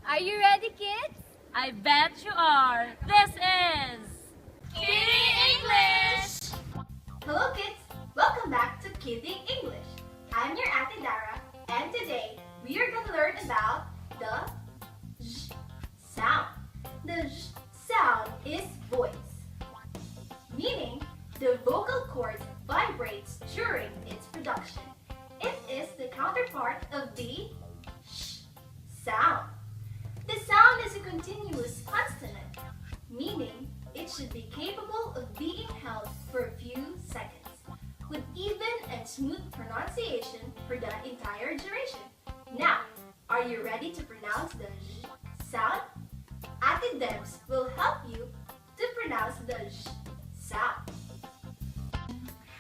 Are you ready, kids? I bet you are. This is Kitty English! Hello kids! Welcome back to Kitty English. I'm your Ate Dara, and today we are going to learn about the sh sound. The sh sound is voice, meaning the vocal cords vibrates during its production. It is the counterpart of the sh sound. The sound is a continuous consonant, meaning it should be capable of being held for a few seconds, with even and smooth pronunciation for the entire duration. Now, are you ready to pronounce the sh sound? Ate Debs will help you to pronounce the sh sound.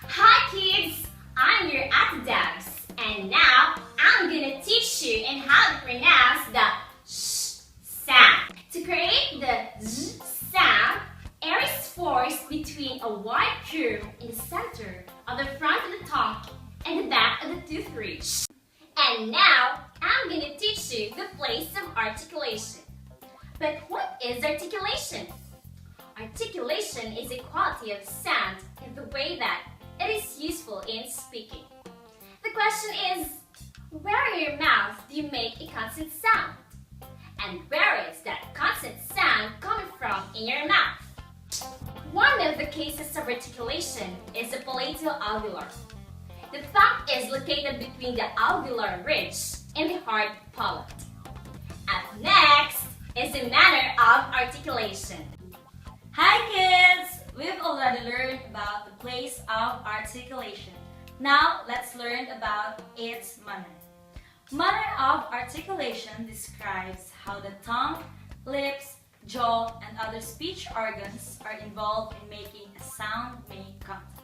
Hi kids! I'm your Ate Debs, and now I'm gonna teach you in how to pronounce the sh sound. To create the z sound, air is forced between a wide groove in the center of the front of the tongue and the back of the tooth ridge. And now I'm gonna teach you the place of articulation. But what is articulation? Articulation is a quality of sound in the way that it is useful in speaking. The question is, where in your mouth do you make a consonant sound? And where is that consonant sound coming from in your mouth? One of the cases of articulation is the palato-alveolar. The tongue is located between the alveolar ridge and the hard palate. Up next is the manner of articulation. Hi kids! We've already learned about the place of articulation. Now let's learn about its manner. Manner of articulation describes how the tongue, lips, jaw, and other speech organs are involved in making a sound-made contact.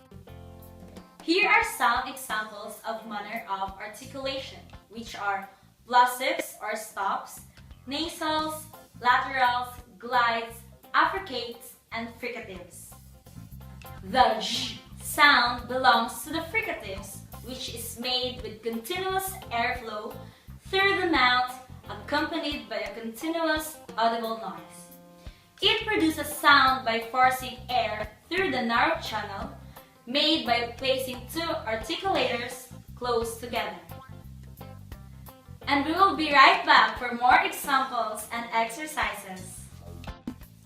Here are some examples of manner of articulation, which are plosives or stops, nasals, laterals, glides, affricates, and fricatives. The sh sound belongs to the fricatives, which is made with continuous airflow through the mouth accompanied by a continuous audible noise. It produces sound by forcing air through the narrow channel made by placing two articulators close together. And we will be right back for more examples and exercises.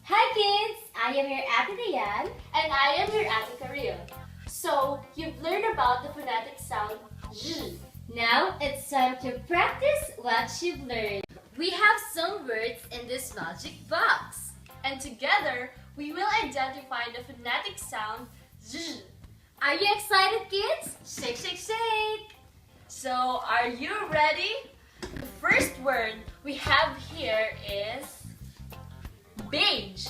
Hi kids! I am your Ate Dayan. And I am your Ate Karil. So, you've learned about the phonetic sound Z. Now it's time to practice what you've learned. We have some words in this magic box. And together, we will identify the phonetic sound Z. Are you excited, kids? Shake, shake, shake! So, are you ready? The first word we have here is beige.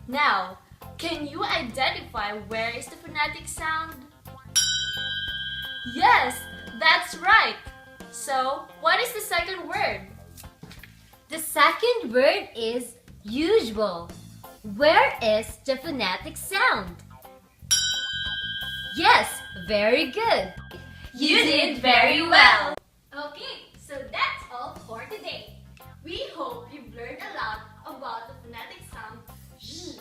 Now, can you identify where is the phonetic sound? Yes, that's right. So, what is the second word? The second word is usual. Where is the phonetic sound? Yes, very good. You did very well. Okay, so that's all for today. We hope you've learned a lot about the phonetic sound Z.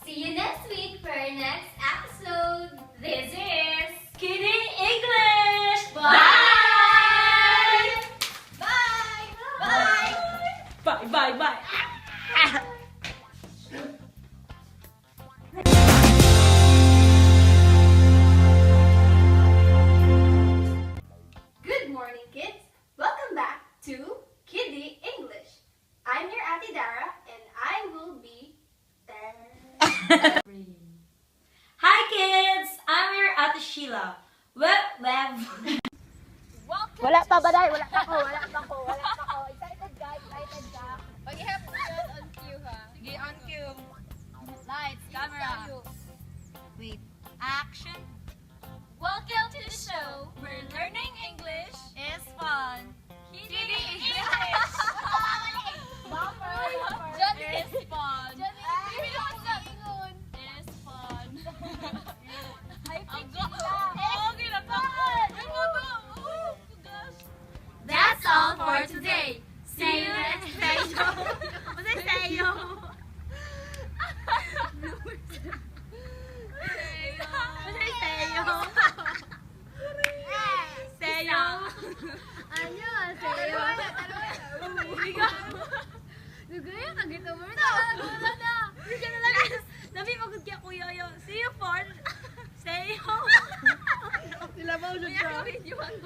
See you next week for our next episode. This is Kitty English! Bye! Bye! Bye, bye, bye! Good morning kids! Welcome back to Kitty English. I'm your Ate Dara, and I will be there. Hi kids! I'm your Ate Sheila. Wala pa ba dahil? Wala pa ko. Excited ka. Pag-ihap mo yun on cue ha. Sige, on cue. Lights, camera. Wait, action. Welcome to the show where learning English It's fun. Kitty English! Bumper. Johnny is fun. Johnny, Baby, what's up? It's fun. Ay, picture lang. Okay na, fun! That's all for Nagaya ka gito mo na. Wala na. Bigyan na lang. Nabi magod kaya kuya yo. See you for. Say yo. Sila ba ulit ka?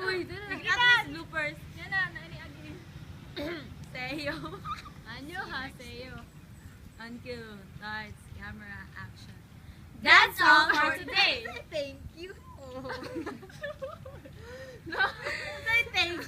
Uy, at bloopers. Yan na, naani-agi. Say yo. Anyo ha, say yo. Uncle, lights, camera, action. That's all for today. Thank you. No. Say thank